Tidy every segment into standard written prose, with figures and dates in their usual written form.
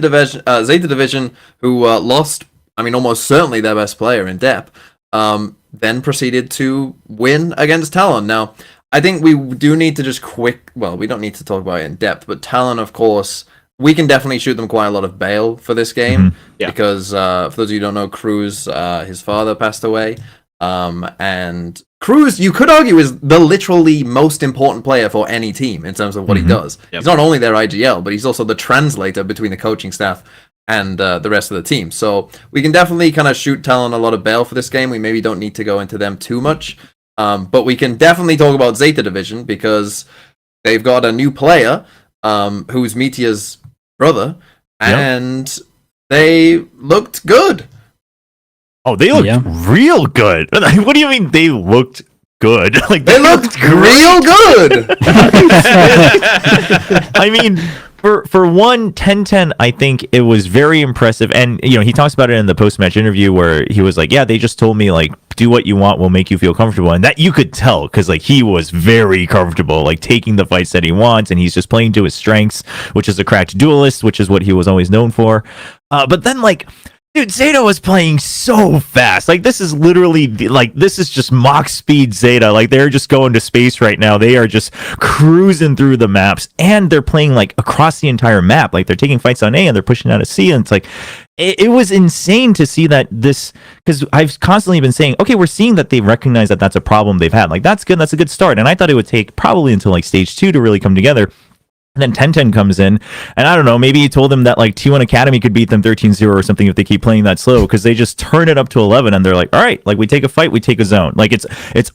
ZETA Division, who lost, I mean, almost certainly their best player in Dep, then proceeded to win against Talon. Now, I think we do need to just we don't need to talk about it in depth, but Talon, of course, we can definitely shoot them quite a lot of bail for this game, because for those of you who don't know, Cruz, his father passed away, and Cruz, you could argue, is the literally most important player for any team in terms of what he does. Yep. He's not only their IGL, but he's also the translator between the coaching staff and the rest of the team. So we can definitely kind of shoot Talon a lot of bail for this game. We maybe don't need to go into them too much, but we can definitely talk about ZETA Division, because they've got a new player who's Meteor's brother, and they looked good. Oh, they looked real good. What do you mean they looked good? Like they looked real good. I mean, for one, TenTen, I think it was very impressive, and he talks about it in the post-match interview where he was like, "Yeah, they just told me like, do what you want, we'll make you feel comfortable," and that you could tell because like he was very comfortable, like taking the fights that he wants, and he's just playing to his strengths, which is a cracked duelist, which is what he was always known for. But then like, dude, ZETA was playing so fast. Like, this is literally, this is just Mach speed ZETA. Like, they're just going to space right now. They are just cruising through the maps, and they're playing, like, across the entire map. Like, they're taking fights on A, and they're pushing out of C, and it's like, it was insane to see that because I've constantly been saying, okay, we're seeing that they recognize that that's a problem they've had. Like, that's good. That's a good start. And I thought it would take probably until, like, stage 2 to really come together. And then TenTen comes in, and I don't know, maybe he told them that like T1 Academy could beat them 13-0 or something if they keep playing that slow, because they just turn it up to 11, and they're like, all right, like we take a fight, we take a zone. Like it's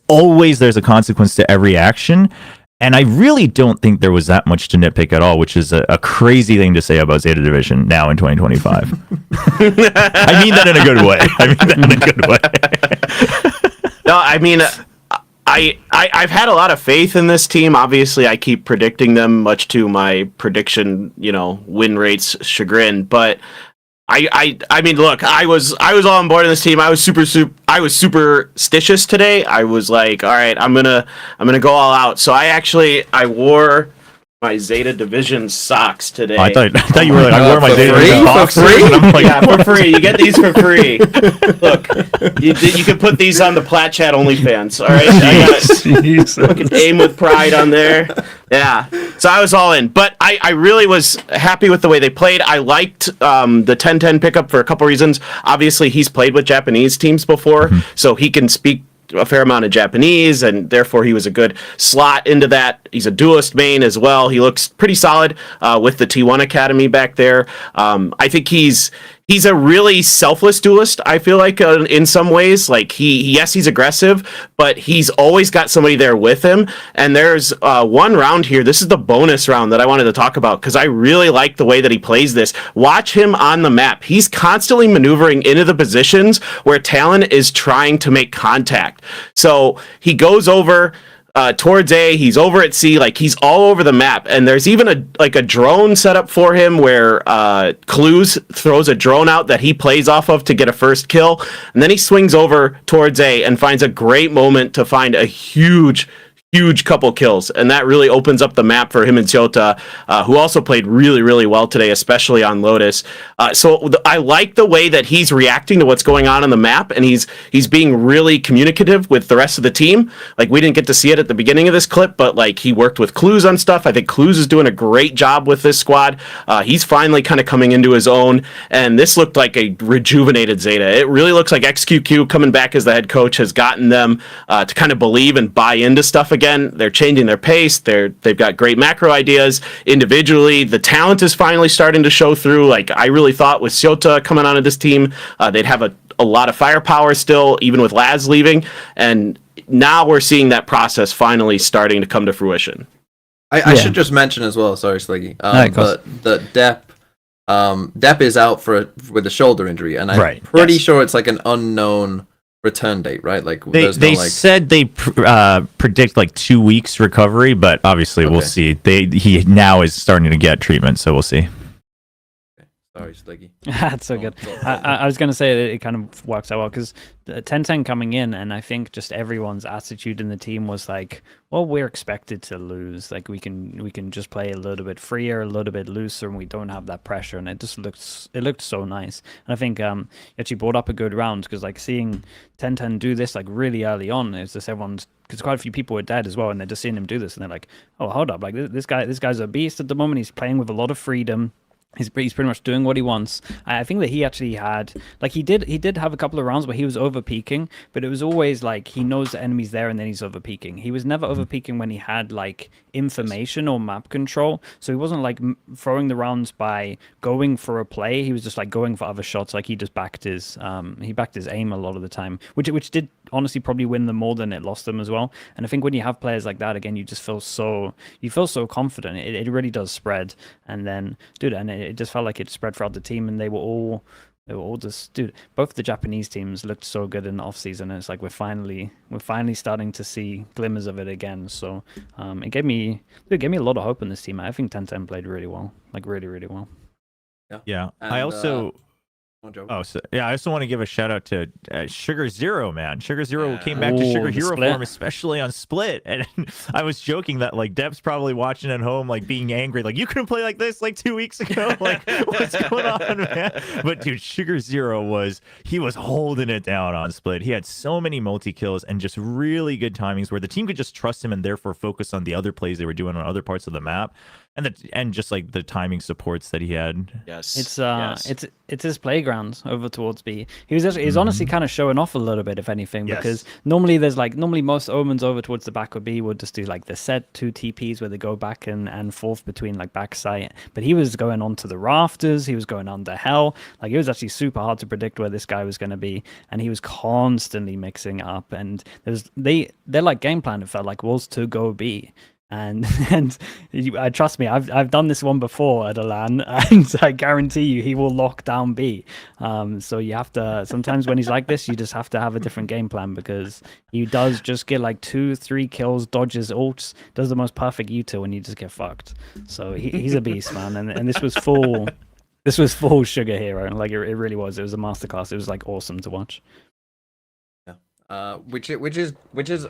always there's a consequence to every action, and I really don't think there was that much to nitpick at all, which is a crazy thing to say about ZETA Division now in 2025. I mean that in a good way. No, I mean... I've had a lot of faith in this team. Obviously, I keep predicting them, much to my prediction, win rates chagrin. But I mean, look, I was all on board in this team. I was superstitious today. I was like, all right, I'm gonna go all out. So I wore my ZETA Division socks today. I thought you were like, I wore my ZETA Division socks. For free? Like, yeah, for free. You get these for free. Look, you can put these on the Platchat OnlyFans. All right, I got fucking aim with pride on there. Yeah, so I was all in, but I really was happy with the way they played. I liked the TenTen pickup for a couple reasons. Obviously, he's played with Japanese teams before, so he can speak a fair amount of Japanese, and therefore he was a good slot into that. He's a duelist main as well. He looks pretty solid with the T1 Academy back there. I think he's a really selfless duelist, I feel like, in some ways. Like, he's aggressive, but he's always got somebody there with him. And there's one round here. This is the bonus round that I wanted to talk about, because I really like the way that he plays this. Watch him on the map. He's constantly maneuvering into the positions where Talon is trying to make contact. So he goes over towards A, he's over at C, like he's all over the map, and there's even a drone set up for him where Clues throws a drone out that he plays off of to get a first kill, and then he swings over towards A and finds a great moment to find a huge couple kills, and that really opens up the map for him and ZETA, who also played really, really well today, especially on Lotus. So I like the way that he's reacting to what's going on the map, and he's being really communicative with the rest of the team. Like, we didn't get to see it at the beginning of this clip, but like he worked with Clues on stuff. I think Clues is doing a great job with this squad. He's finally kind of coming into his own, and this looked like a rejuvenated ZETA. It really looks like XQQ coming back as the head coach has gotten them to kind of believe and buy into stuff again. They're changing their pace. They've got great macro ideas individually. The talent is finally starting to show through. Like, I really thought with ZETA coming onto this team, they'd have a lot of firepower still, even with Laz leaving. And now we're seeing that process finally starting to come to fruition. I should just mention as well, sorry, Sliggy, that Dep is out with a shoulder injury, and I'm pretty sure it's like an unknown return date, right? Like they said they predict like 2 weeks recovery, but obviously we'll see. He now is starting to get treatment, so we'll see. Sorry, Sliggy. That's so good. I was going to say that it kind of works out well because TenTen coming in, and I think just everyone's attitude in the team was like, well, we're expected to lose. Like we can just play a little bit freer, a little bit looser, and we don't have that pressure. And it just looked so nice. And I think you actually brought up a good round because like seeing TenTen do this like really early on, it's just everyone's, because quite a few people were dead as well, and they're just seeing him do this, and they're like, oh, hold up, like this guy's a beast at the moment. He's playing with a lot of freedom. He's pretty much doing what he wants. I think that he actually had, like, he did have a couple of rounds where he was over peaking, but it was always like he knows the enemy's there and then he's over peaking. He was never over peaking when he had like information or map control. So he wasn't like throwing the rounds by going for a play. He was just like going for other shots. Like he just backed his aim a lot of the time, which did honestly probably win them more than it lost them as well. And I think when you have players like that, again, you feel so confident. It really does spread. And then, dude, and it just felt like it spread throughout the team, and they were all just, dude, both the Japanese teams looked so good in the off season, and it's like we're finally starting to see glimmers of it again. So it gave me a lot of hope in this team. I think TenTen played really well, like really, really well. Yeah. And, I also I also want to give a shout out to Sugar Zero, man. Sugar Zero came back to Sugar Hero form, especially on Split. And I was joking that like Deb's probably watching at home, like being angry, like you couldn't play like this like 2 weeks ago. Like what's going on, man? But dude, Sugar Zero was holding it down on Split. He had so many multi kills and just really good timings where the team could just trust him and therefore focus on the other plays they were doing on other parts of the map. And just like the timing supports that he had. Yes. It's his playground over towards B. He's honestly kind of showing off a little bit, if anything, because normally most omens over towards the back of B would just do like the set 2 TPs where they go back and forth between like backside. But he was going onto the rafters, he was going under hell. Like it was actually super hard to predict where this guy was going to be, and he was constantly mixing up. And their like game plan, it felt like, was to go B. And trust me, I've done this one before at a LAN, and I guarantee you he will lock down B. So you have to, sometimes when he's like this, you just have to have a different game plan, because he does just get like 2-3 kills, dodges ults, does the most perfect U-turn, and you just get fucked. So he's a beast, man. And this was full Sugar Hero. Like it really was. It was a masterclass. It was like awesome to watch. Yeah. Which is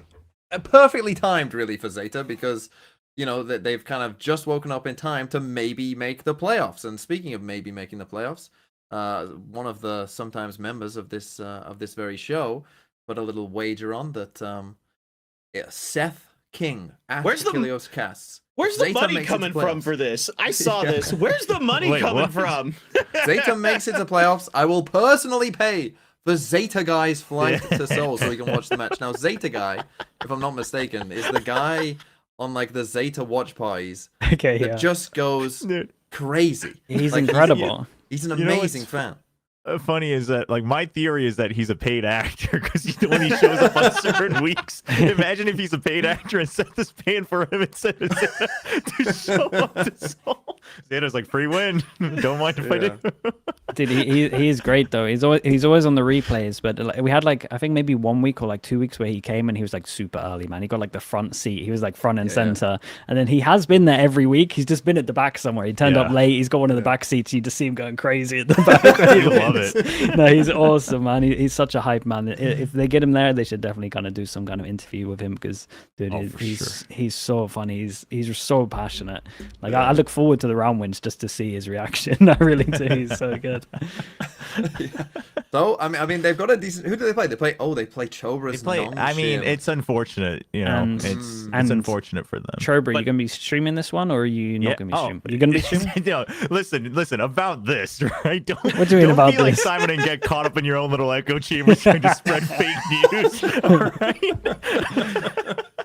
perfectly timed, really, for ZETA, because you know that they've kind of just woken up in time to maybe make the playoffs. And speaking of maybe making the playoffs, one of the sometimes members of this very show put a little wager on that Seth King after Kilios casts. Where's the money coming from for this? I saw this. Where's the money coming from? ZETA makes it to playoffs. I will personally pay for ZETA Guy's flight to Seoul so we can watch the match. Now, ZETA Guy, if I'm not mistaken, is the guy on like the ZETA watch parties that just goes crazy. He's like, incredible. He's an amazing fan. Funny is that like my theory is that he's a paid actor, because when he shows up on certain weeks, imagine if he's a paid actor and Seth is paying for him instead of to show up to Seoul. ZETA's like, free win. Don't mind if I do. Dude, he is great though. He's always on the replays. But we had like, I think maybe 1 week or like 2 weeks where he came and he was like super early, man. He got like the front seat. He was like front and center. And then he has been there every week. He's just been at the back somewhere. He turned up late. He's got one of the back seats. You just see him going crazy at the back. I love it. No, he's awesome, man. He's such a hype man. If they get him there, they should definitely kind of do some kind of interview with him, because dude, he's so funny. He's so passionate. Like I look forward to the round wins just to see his reaction. I really do. He's so good. So I mean, they've got a decent. Who do they play? They play Chobra's. I mean, it's unfortunate. You know, it's unfortunate for them. Chobra, you gonna be streaming this one, or are you not gonna be streaming? You're gonna be streaming. No, listen about this, right? What do you mean about be like this? Simon and get caught up in your own little echo chamber trying to spread fake news. All right.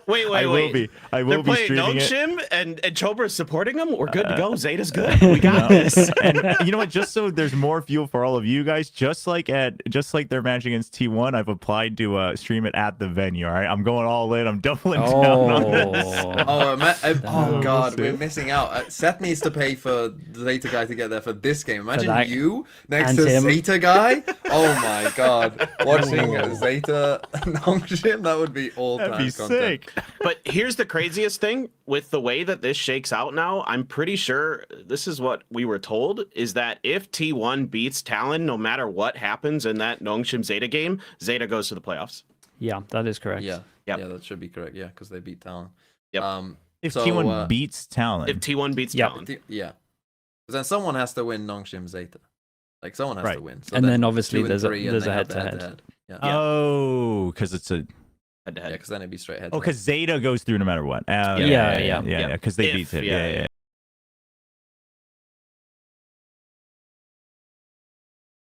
Wait. I will be streaming it. Shim and Chobra is supporting them. We're good to go. ZETA's good. We got this. And you know what? Just so there's more fuel for all of you guys, just like their match against T1, I've applied to stream it at the venue. All right, I'm going all in. I'm doubling down on this. God, we're missing out. Seth needs to pay for ZETA Guy to get there for this game. Imagine you next to ZETA Guy. Oh my God, watching ZETA Nongshim, that would be all-time content. Sick. But here's the craziest thing with the way that this shakes out now. I'm pretty sure this is what we were told, is that if T1 beats Talon, no matter what happens in that Nongshim ZETA game, ZETA goes to the playoffs. Yeah, that is correct. Yeah, Yep. yeah, that should be correct. Yeah, because they beat Talon. Yep. If So, T1 beats Talon, If T1 beats Yep. Talon. yeah, because then someone has to win Nongshim ZETA. Like someone has Right. to win. So And then obviously 2 and there's a- 3, and there's they a have the head-to-head. Yeah, oh, because it's a Head to yeah, head. because then it'd be straight head. because ZETA goes through no matter what. Yeah. Because they If, beat it. yeah, Yeah.